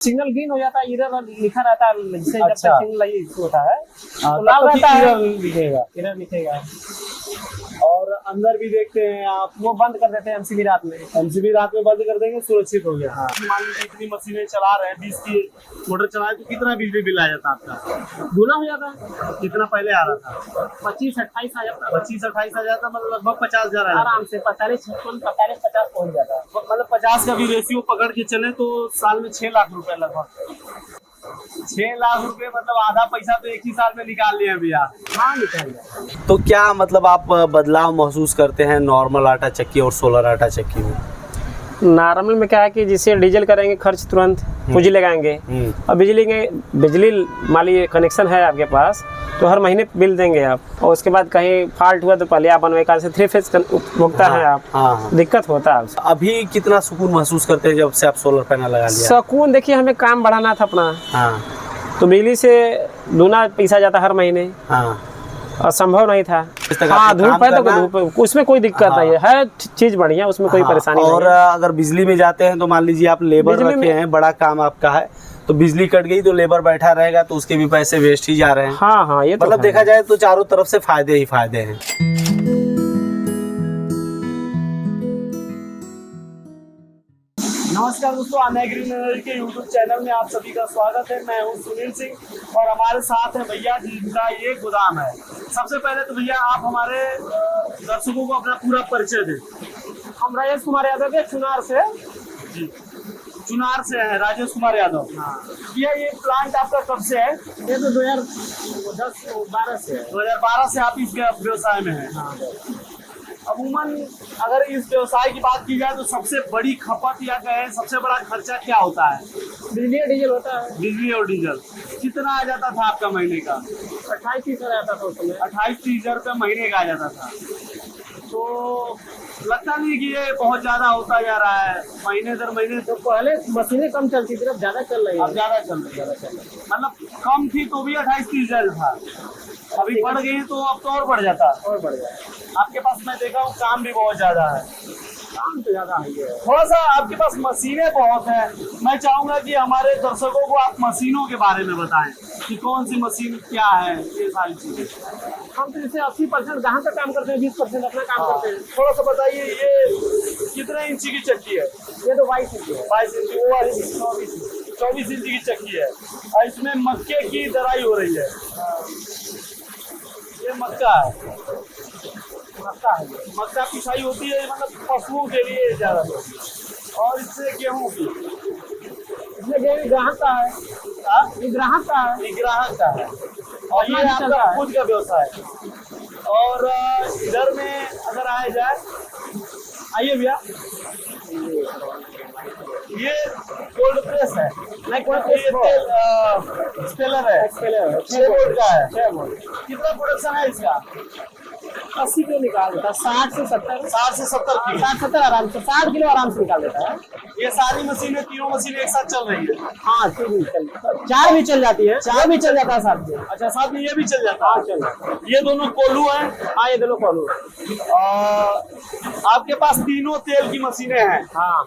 Signal green हो जाता है, इधर लिखा रहता है जैसे जब तक अच्छा। सिग्नल लाइट होता है तो लाल लाल रहता है, दिखेगा। इधर लिखेगा। और अंदर भी देखते हैं आप, वो बंद कर देते हैं एमसीबी रात में। एमसीबी रात में बंद कर देंगे, सुरक्षित हो गया। मान लीजिए इतनी मशीनें चला रहे हैं, 20 की मोटर चलाए तो कितना बिजली बिल आ जाता आपका? गुना हो जाता है, कितना पहले आ रहा था? 25-28 आ जाता है। 25-28 आ जाता, मतलब लगभग 50,000 आ जाता। आराम से 45-50 पहुंच जाता है। मतलब 50 का भी रेशियो पकड़ के चले तो साल में 6 लाख रुपए लगभग। 6 लाख रुपए मतलब आधा पैसा तो एक ही साल में निकाल लिया भैया। हाँ निकल जाए। तो क्या मतलब आप बदलाव महसूस करते हैं नॉर्मल आटा चक्की और सोलर आटा चक्की में? नॉर्मल में क्या है कि जिसे डीजल करेंगे खर्च तुरंत पूंजी लगाएंगे, और बिजली मान लीजिए कनेक्शन है आपके पास तो हर महीने बिल देंगे आप, और उसके बाद कहीं फॉल्ट हुआ तो पहले आप बनवाए कार से 3 फेज उपभोक्ता है आप। हाँ। दिक्कत होता है। अभी कितना सुकून महसूस करते हैं जब से आप सोलर पैनल लगा लिया? सुकून देखिए, हमें काम बढ़ाना था अपना, हाँ तो बिजली से दूना पैसा जाता हर महीने, हाँ, और संभव नहीं था। तक हाँ आपको धूप काम है तो करना, धूप, उसमें कोई दिक्कत नहीं है चीज बढ़िया, उसमें कोई परेशानी और नहीं है। अगर बिजली में जाते हैं तो मान लीजिए आप लेबर बिजली रखे हैं, बड़ा काम आपका है, तो बिजली कट गई तो लेबर बैठा रहेगा तो उसके भी पैसे वेस्ट ही जा रहे हैं। हाँ हाँ, ये तो मतलब है। देखा जाए तो चारों तरफ से फायदे ही फायदे हैं। नमस्कार दोस्तों, अनय ग्रीन एनर्जी के यूट्यूब चैनल में आप सभी का स्वागत है। मैं हूं सुनील सिंह और हमारे साथ है भैया जिनका ये गोदाम है। सबसे पहले तो भैया आप हमारे दर्शकों को अपना पूरा परिचय दें। हम राजेश कुमार यादव के चुनार से। जी, चुनार से है राजेश कुमार यादव। भैया ये प्लांट आपका कब से है? ये तो 2010-12 से है। 2012 से आप इस व्यवसाय में हैं। हाँ। अमूमन अगर इस व्यवसाय की बात की जाए तो सबसे बड़ी खपत या कहें सबसे बड़ा खर्चा क्या होता है? बिजली और डीजल होता है। बिजली और डीजल कितना आ जाता था आपका महीने का? 28-30 हजार आता था उसमें। 28-30 हजार रुपये महीने का आ जाता था। तो लगता नहीं कि ये बहुत ज्यादा होता जा रहा है महीने दर महीने? तो पहले मशीनें कम चलती थी, अब ज्यादा चल रही है। अब ज्यादा चल रही है। मतलब कम थी तो भी 28-30 हजार था, अभी बढ़ गई तो अब तो और बढ़ जाता। और बढ़ गया। आपके पास मैं देखा हूँ काम भी बहुत ज्यादा है। काम तो ज्यादा है। थोड़ा सा आपके पास मशीनें बहुत हैं। मैं चाहूंगा कि हमारे दर्शकों को आप मशीनों के बारे में बताएं कि कौन सी मशीन क्या है, ये सारी चीजें। हम तो जैसे 80% जहाँ का काम करते हैं, 20% अपना काम करते हैं। थोड़ा सा बताइए, ये कितने इंची की चक्की है? ये तो 22 इंची है। 22 इंची, वो वाली 24 इंची की चक्की है और इसमें मक्के की दराई हो रही है। ये मक्का है, मक्का पिसाई होती है, मतलब पशुओं के लिए ज्यादा। और इससे गेहूँ की, इसमें गेहूँ ग्राहक का है। ये ग्राहक का है। ये ग्राहक का है और ये आपका खुद का व्यवसाय है। और इधर में अगर आया जाए, आइए भैया, ये कोल्ड प्रेस है। नहीं, कोल्ड प्रेस स्पेलर है। 6 वोल्ट का है। 6 वोल्ट। कितना प्रोडक्शन है इसका? 80 किलो निकाल देता है। 60 से 70। 60 से 70 किलो। 60-70 आराम से, 60 किलो आराम से निकाल देता है। ये सारी मशीनें, तीनों मशीनें एक साथ चल रही है? हाँ, 4 भी चल जाती है, 4 भी चल जाता है साथ में। अच्छा, साथ में ये भी चल जाता है? हाँ चल जाता है। ये दोनों कोल्हू हैं? हाँ, ये दोनों कोल्हू। आपके पास तीनों तेल की मशीनें हैं? हाँ,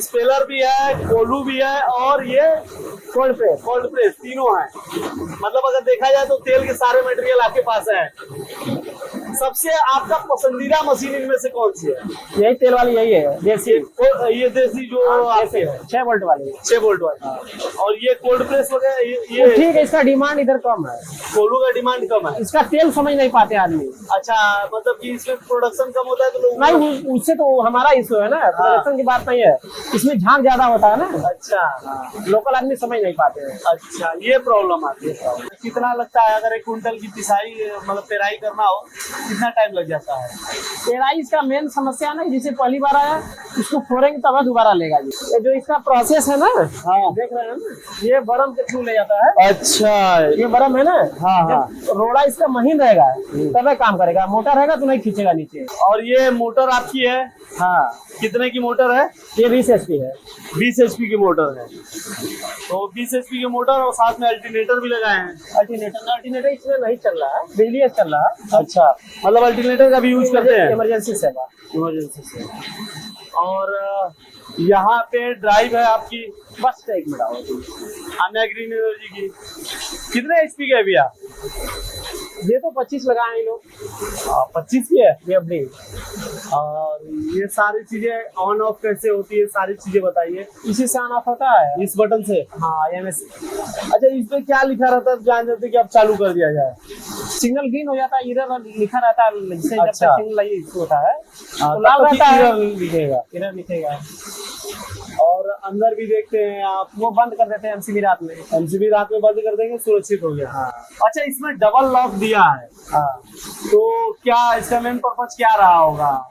स्पेलर भी है, कोल्हू भी है और ये कोल्ड प्रेस तीनों हैं। मतलब अगर देखा जाए तो तेल के सारे मटेरियल आपके पास है। सबसे आपका पसंदीदा मशीन इनमें से कौन सी है? यही तेल वाली, यही है देसी। ये देसी जो आपके है 6 वोल्ट वाली। 6 वोल्ट वाली। और ये कोल्ड प्रेस वगैरह ये ठीक है, इसका डिमांड इधर कम है। कोल्हू का डिमांड कम है। इसका तेल समझ नहीं पाते आदमी। अच्छा, मतलब कि इसमें प्रोडक्शन कम होता है तो लोग नहीं, उससे तो हमारा इशू है ना, प्रोडक्शन की बात नहीं है, इसमें झाग ज्यादा होता है ना। अच्छा, लोकल आदमी समझ नहीं पाते हैं। अच्छा, ये प्रॉब्लम आती है। कितना लगता है अगर 1 कुंटल की पिसाई मतलब पेराई करना हो, कितना टाइम लग जाता है? पेराई इसका मेन समस्या है ना, जिसे पहली बार आया इसको फोड़ेंगे तब दोबारा लेगा। ये जो इसका प्रोसेस है ना, हाँ देख रहे हैं ना, ये बरम के थ्रू ले जाता है। अच्छा, ये बरम है ना। हाँ हाँ। रोड़ा इसका महीन रहेगा तब काम करेगा, मोटा रहेगा तो नहीं खींचेगा नीचे। और ये मोटर आपकी है? हाँ। कितने की मोटर है? ये 20 HP है। 20 HP की मोटर है। तो 20 HP की मोटर और साथ में अल्टरनेटर भी लगाए हैं। अल्टरनेटर इसमें नहीं चल रहा है, बिजली से चल रहा है। अच्छा, मतलब अल्टरनेटर का भी यूज करते हैं? इमरजेंसी सेवा। इमरजेंसी से। और यहाँ पे ड्राइव है आपकी, बस 1 मिनट आओ, अन्य ग्रीन एनर्जी की कितने एचपी के है भैया? ये तो 25 लगाए हैं लोग। 25 की है ये अपनी और ये सारी चीजें ऑन ऑफ कैसे होती है, सारी चीजें बताइए। इसी से ऑन ऑफ होता है। इस बटन से? हाँ MS। अच्छा, इस पे क्या लिखा रहता है जान जाते कि अब चालू कर दिया जाए? सिग्नल ग्रीन हो जाता है, इधर लिखा रहता है, जैसे जब अच्छा। तक सिग्नल ये होता है तो तब लाल तक रहता है, इधर लिखेगा। इधर लिखेगा। और अंदर भी देखते हैं आप, वो बंद कर देते हैं MCB रात में। MCB रात में बंद कर देंगे, सुरक्षित हो गया। हाँ। अच्छा, इसमें डबल लॉक दिया है, हाँ। तो क्या इसका मेन पर्पज क्या रहा होगा?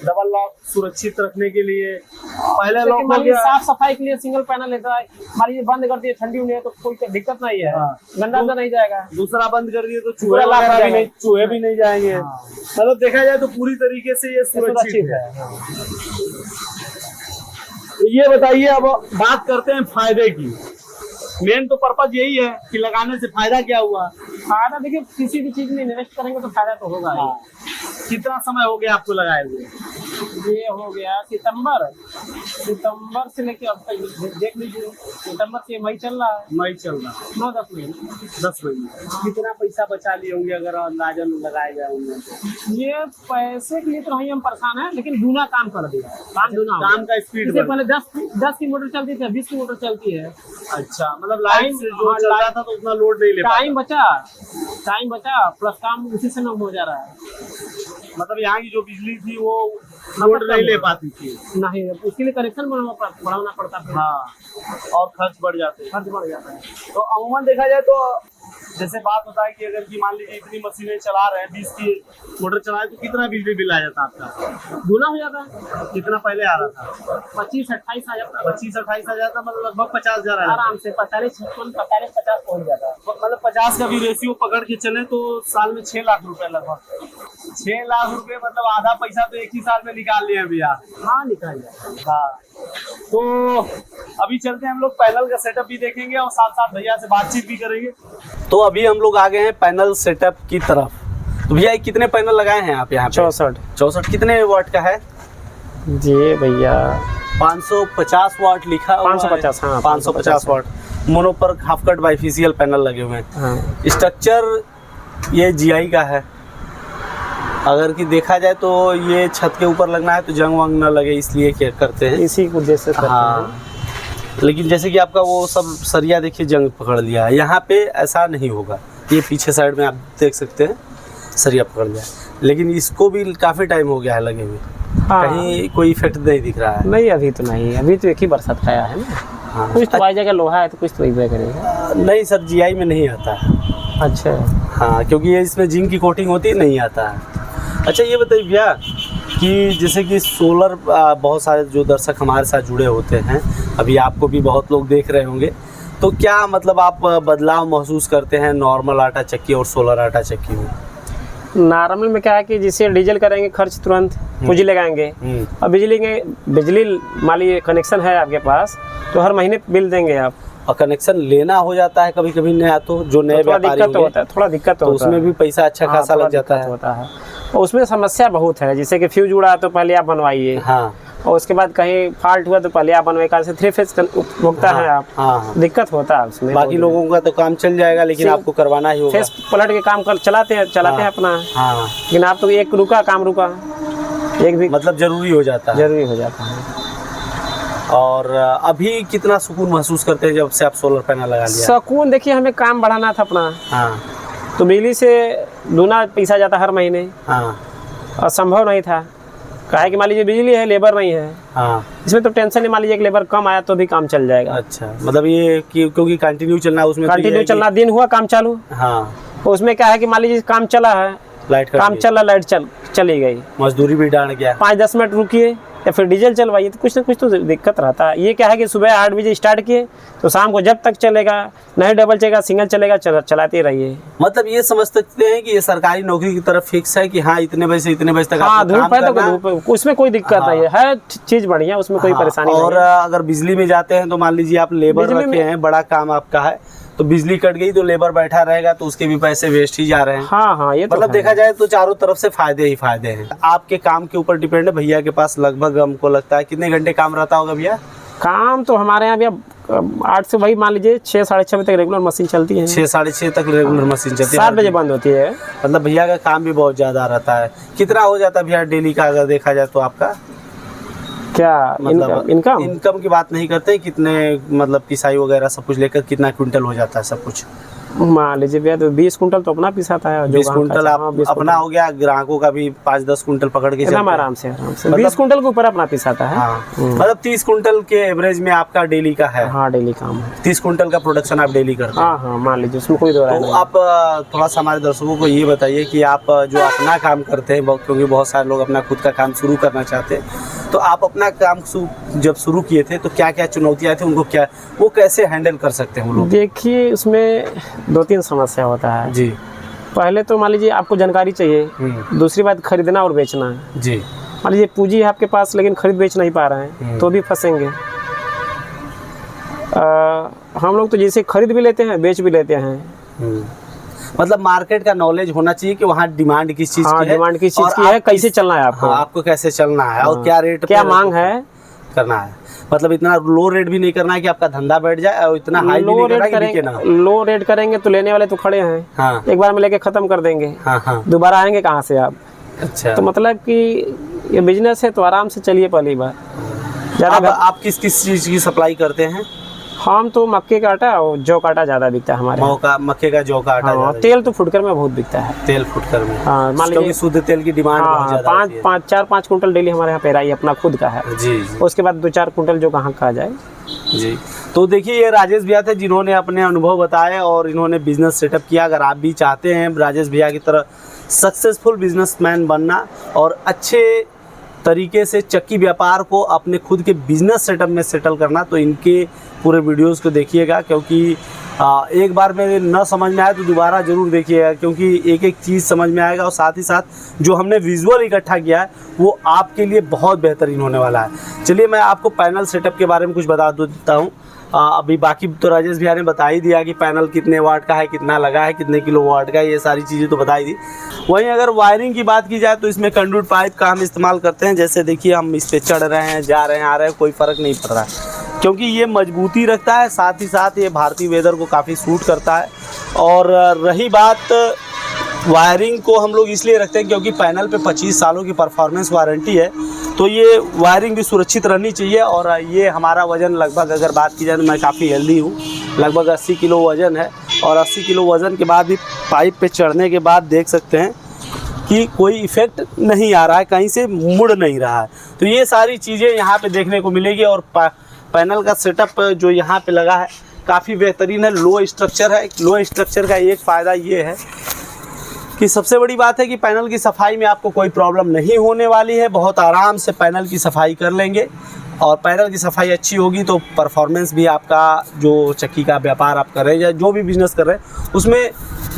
डबल लॉक सुरक्षित रखने के लिए। पहले जैसे कि लॉक मान हो लीजिए गया, साफ सफाई के लिए सिंगल पैनल लेता है, मान लीजिए बंद कर दिए, ठंडी हुई है तो कोई दिक्कत नहीं है। हाँ। गंदा अंदर नहीं जाएगा। दूसरा बंद कर दिए तो चूहे पूरा लॉक हो वगैरह भी जाएगा। नहीं, चूहे भी नहीं जाएंगे। हाँ। मतलब देखा जाए तो पूरी तरीके से ये सुरक्षित है। हाँ। तो ये बताइए, अब बात करते हैं फायदे की। मेन तो पर्पज यही है कि लगाने से फायदा क्या हुआ। फायदा देखिए, किसी भी चीज में इन्वेस्ट करेंगे तो फायदा तो होगा ही। कितना समय हो गया आपको लगाए हुए? ये हो गया सितंबर से लेके अब तक देख लीजिए, सितंबर से मई चल रहा है। मई चल रहा, 9-10 महीने। 10 महीने। कितना पैसा बचा लिए होंगे अगर अंदाजन लगाए जाए होंगे? ये पैसे के लिए तो नहीं हम परेशान हैं, लेकिन दूना काम कर दिया, काम दूना हो गया। काम का स्पीड इससे पहले 10 की मोटर चलती थी, 20 की मोटर चलती है। अच्छा, मतलब लाइन से जो चल रहा था तो उतना लोड नहीं ले पाता। टाइम बचा प्लस काम उसी से हो जा रहा है। मतलब यहाँ की जो बिजली थी वो लोड नहीं ले पाती थी। नहीं, उसके लिए कनेक्शन बढ़ाना पड़ता था। हाँ, और खर्च बढ़ जाते हैं। खर्च बढ़ जाता है। तो अमूमन देखा जाए तो जैसे बात होता है कि अगर की मान लीजिए इतनी मशीनें चला रहे हैं, 20 की मोटर चलाए तो कितना बिजली बिल आ जाता आपका? दूना हो जाता है। कितना पहले आ रहा था? 25-28 आ जाता है। 25-28 आ जाता, मतलब लगभग 50,000 आ जाता। आराम से 45-50 पहुंच जाता है। मतलब 50 का भी रेशियो पकड़ के चले तो साल में 6 लाख रुपए लगभग। 6 लाख रुपए मतलब आधा पैसा तो एक ही साल में निकाल लिया भैया। हाँ, निकाल जाता। हाँ, तो अभी चलते हैं हम लोग पैनल का सेटअप भी देखेंगे और साथ साथ भैया से बातचीत भी करेंगे। तो अभी हम लोग आ गए हैं पैनल सेटअप की तरफ। तो भैया कितने पैनल लगाए हैं आप यहाँ पे? 64। कितने वाट का है जी भैया? 550 वाट लिखा हुआ है। 550, हाँ, 550 वाट मोनो पर हाफ कट बाइफेशियल पैनल लगे हुए हैं। हाँ। स्ट्रक्चर ये GI का है। अगर कि देखा जाए तो ये छत के ऊपर लगना है तो जंग वंग न लगे, इसलिए क्या करते हैं, इसी उद्देश्य से करते हाँ। हैं। लेकिन जैसे कि आपका वो सब सरिया देखिए जंग पकड़ लिया है, यहाँ पे ऐसा नहीं होगा। ये पीछे साइड में आप देख सकते हैं सरिया पकड़ लिया है, लेकिन इसको भी काफ़ी टाइम हो गया है लगे हुए। हाँ। कहीं कोई इफेक्ट नहीं दिख रहा है। नहीं, अभी तो नहीं, अभी तो एक ही बरसात खाया है ना। हाँ। कुछ तो आई जगह लोहा है तो कुछ तो वही करेगा। नहीं सर, GI में नहीं आता है। अच्छा। हाँ, क्योंकि ये इसमें जिंक की कोटिंग होती है, नहीं आता है। अच्छा, ये बताइए भैया कि जैसे कि सोलर, बहुत सारे जो दर्शक हमारे साथ जुड़े होते हैं, अभी आपको भी बहुत लोग देख रहे होंगे, तो क्या मतलब आप बदलाव महसूस करते हैं नॉर्मल आटा चक्की और सोलर आटा चक्की में? नॉर्मल में क्या है कि जिससे डीजल करेंगे खर्च तुरंत पूंजी लगाएंगे, और बिजली मान लीजिए कनेक्शन है आपके पास तो हर महीने बिल देंगे आप। और कनेक्शन लेना हो जाता है कभी कभी नया, तो जो नए व्यापारी होंगे थोड़ा दिक्कत तो उसमें भी पैसा अच्छा खासा लग जाता है। होता है और उसमें समस्या बहुत है, जैसे कि फ्यूज उड़ा तो पहले आप बनवाइए। हाँ। और उसके बाद कहीं फॉल्ट हुआ तो पहले आप बनवाइए, कारण से 3 फेज उपभोक्ता है आप। हाँ। दिक्कत होता है उसमें। बाकी लोगों का तो काम चल जाएगा, लेकिन आपको करवाना ही होगा। फेस पलट के काम चलाते हैं अपना। हाँ। लेकिन आप तो एक काम रुका एक भी मतलब जरूरी हो जाता है। जरूरी हो जाता है। और अभी कितना सुकून महसूस करते हैं जब से आप सोलर पैनल लगा लिया? सुकून देखिए, हमें काम बढ़ाना था अपना। हाँ। तो बिजली से दूना पैसा जाता हर महीने। हाँ। और संभव नहीं था, काहे कि मान लीजिए बिजली है, लेबर नहीं है। हाँ। इसमें तो टेंशन नहीं, मान लीजिए एक लेबर कम आया तो भी काम चल जाएगा। अच्छा, मतलब ये कि क्योंकि कंटिन्यू चलना है उसमें, कंटिन्यू चलना, दिन हुआ काम चालू। हाँ। तो उसमें क्या है कि मान लीजिए काम चला है, लाइट काम चला, लाइट चली गई, मजदूरी भी डाल गया, 5-10 मिनट रुकिए या फिर डीजल चलवाइए, तो कुछ ना कुछ तो दिक्कत रहता है। ये क्या है कि सुबह 8 बजे स्टार्ट किए तो शाम को जब तक चलेगा, नहीं डबल चलेगा, सिंगल चलेगा, चलाते रहिए। मतलब ये समझ सकते हैं कि ये सरकारी नौकरी की तरफ फिक्स है कि हाँ इतने बजे से इतने बजे तक। हाँ, धूप है तो धूप, उसमें कोई दिक्कत नहीं है, हर चीज बढ़िया, उसमें कोई परेशानी नहीं है। और अगर बिजली में जाते हैं तो मान लीजिए आप लेबर रखे हैं, बड़ा काम आपका है, तो बिजली कट गई तो लेबर बैठा रहेगा तो उसके भी पैसे वेस्ट ही जा रहे हैं। हाँ हाँ, ये तो मतलब है। देखा जाए तो चारों तरफ से फायदे ही फायदे हैं। आपके काम के ऊपर डिपेंड है। भैया के पास लगभग हमको लगता है कितने घंटे काम रहता होगा भैया? काम तो हमारे यहाँ भैया 8 से वही मान लीजिए 6 साढ़े 6 बजे तक रेगुलर मशीन चलती है। 6 साढ़े 6 तक रेगुलर मशीन चलती है। 7 बजे बंद होती है। मतलब भैया का काम भी बहुत ज्यादा रहता है। कितना हो जाता है भैया डेली का अगर देखा जाए तो आपका? क्या मतलब इनकम? इनकम की बात नहीं करते, कितने मतलब पिसाई वगैरह सब कुछ लेकर कितना क्विंटल हो जाता है सब कुछ? मान लीजिए भैया तो 20 कुंटल तो अपना पिसाता है। 20 कुंटल आप अपना हो गया, ग्राहकों का भी 5-10 कुंटल पकड़ के एकदम आराम से 20 कुंटल के ऊपर अपना पिसाता है। हाँ, मतलब 30 कुंटल के एवरेज में आपका डेली का है। हाँ, डेली काम है। 30 कुंटल का प्रोडक्शन आप डेली करते हैं। हाँ हाँ, मान लीजिए उसमें कोई दो राय तो नहीं। आप थोड़ा सा हमारे दर्शकों को ये बताइए कि आप जो अपना काम करते हैं, क्योंकि बहुत सारे लोग अपना खुद का काम शुरू करना चाहते हैं, तो आप अपना काम जब शुरू किए थे तो क्या क्या चुनौतियाँ थी, उनको क्या वो कैसे हैंडल कर सकते हैं वो लोग? देखिए, उसमें 2-3 समस्या होता है जी। पहले तो मान लीजिए आपको जानकारी चाहिए, दूसरी बात खरीदना और बेचना है जी। मान लीजिए पूंजी है आपके पास लेकिन खरीद बेच नहीं पा रहे हैं तो भी फंसेंगे। हम लोग तो जैसे खरीद भी लेते हैं बेच भी लेते हैं। मतलब मार्केट का नॉलेज होना चाहिए कि वहाँ डिमांड किस चीज हाँ, की है, डिमांड किस चीज और की है, आप कैसे चलना है आपको। हाँ, आपको कैसे चलना है और हाँ, क्या रेट क्या मांग है करना है। मतलब इतना लो रेट भी नहीं करना है कि आपका धंधा बैठ जाए और इतना हाई भी नहीं करना है कि बिके ना। लो रेट करेंगे तो लेने वाले तो खड़े हैं। हाँ। एक बार में लेके खत्म कर देंगे। हाँ हाँ। दोबारा आएंगे कहाँ से आप? अच्छा। तो मतलब कि ये बिजनेस है तो आराम से चलिए पहली बार। ज्यादा आप किस किस चीज की सप्लाई करते हैं? हम तो मक्के का आटा और जौ का आटा ज्यादा बिकता है हमारे यहाँ। मक्के का जौ का आटा हाँ, ज्यादा तेल तो फुटकर में बहुत बिकता है। तेल फुटकर में। हाँ, मान क्योंकि लीजिए शुद्ध तेल की डिमांड बहुत ज्यादा होती है। 4-5 कुंटल डेली हमारे यहाँ पेराई अपना खुद का है। जी जी। उसके बाद 2-4 कुंटल जो कहाँ का आ जाए। जी। तो देखिए, ये राजेश भैया थे जिन्होंने अपने अनुभव बताए और इन्होंने बिजनेस सेटअप किया। अगर आप भी चाहते हैं राजेश भैया की तरह सक्सेसफुल बिजनेसमैन बनना और अच्छे तरीके से चक्की व्यापार को अपने खुद के बिजनेस सेटअप में सेटल करना, तो इनके पूरे वीडियोस को देखिएगा। क्योंकि एक बार में न समझ में आए तो दोबारा ज़रूर देखिएगा, क्योंकि एक एक चीज़ समझ में आएगा और साथ ही साथ जो हमने विजुअल इकट्ठा किया है वो आपके लिए बहुत बेहतरीन होने वाला है। चलिए, मैं आपको पैनल सेटअप के बारे में कुछ बता देता हूँ। अभी बाकी तो राजेश भैया ने बता ही दिया कि पैनल कितने वाट का है, कितना लगा है, कितने किलो वाट का है, ये सारी चीज़ें तो बता ही दी। वहीं अगर वायरिंग की बात की जाए तो इसमें कंडक्ट पाइप का हम इस्तेमाल करते हैं। जैसे देखिए, हम इस पर चढ़ रहे हैं, जा रहे हैं, आ रहे हैं, कोई फ़र्क नहीं पड़ रहा है, क्योंकि ये मजबूती रखता है, साथ ही साथ ये भारतीय वेदर को काफ़ी सूट करता है। और रही बात वायरिंग को हम लोग इसलिए रखते हैं क्योंकि पैनल पे 25 सालों की परफॉर्मेंस वारंटी है, तो ये वायरिंग भी सुरक्षित रहनी चाहिए। और ये हमारा वज़न लगभग अगर बात की जाए तो मैं काफ़ी हेल्दी हूँ, लगभग 80 किलो वज़न है। और 80 किलो वज़न के बाद भी पाइप पे चढ़ने के बाद देख सकते हैं कि कोई इफ़ेक्ट नहीं आ रहा है, कहीं से मुड़ नहीं रहा है। तो ये सारी चीज़ें यहाँ पे देखने को मिलेगी। और पैनल का सेटअप जो यहाँ पे लगा है काफ़ी बेहतरीन है, लो स्ट्रक्चर है। लो स्ट्रक्चर का एक फ़ायदा ये है कि सबसे बड़ी बात है कि पैनल की सफाई में आपको कोई प्रॉब्लम नहीं होने वाली है। बहुत आराम से पैनल की सफाई कर लेंगे, और पैनल की सफाई अच्छी होगी तो परफॉर्मेंस भी आपका, जो चक्की का व्यापार आप कर रहे हैं या जो भी बिज़नेस कर रहे हैं, उसमें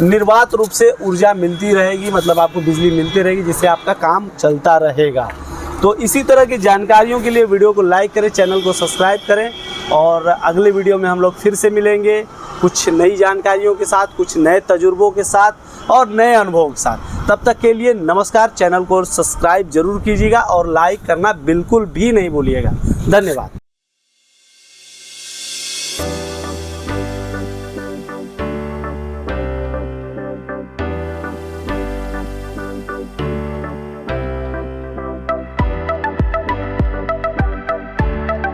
निर्बाध रूप से ऊर्जा मिलती रहेगी। मतलब आपको बिजली मिलती रहेगी, जिससे आपका काम चलता रहेगा। तो इसी तरह की जानकारियों के लिए वीडियो को लाइक करें, चैनल को सब्सक्राइब करें, और अगले वीडियो में हम लोग फिर से मिलेंगे कुछ नई जानकारियों के साथ, कुछ नए तजुर्बों के साथ और नए अनुभवों के साथ। तब तक के लिए नमस्कार। चैनल को सब्सक्राइब जरूर कीजिएगा और लाइक करना बिल्कुल भी नहीं भूलिएगा। धन्यवाद।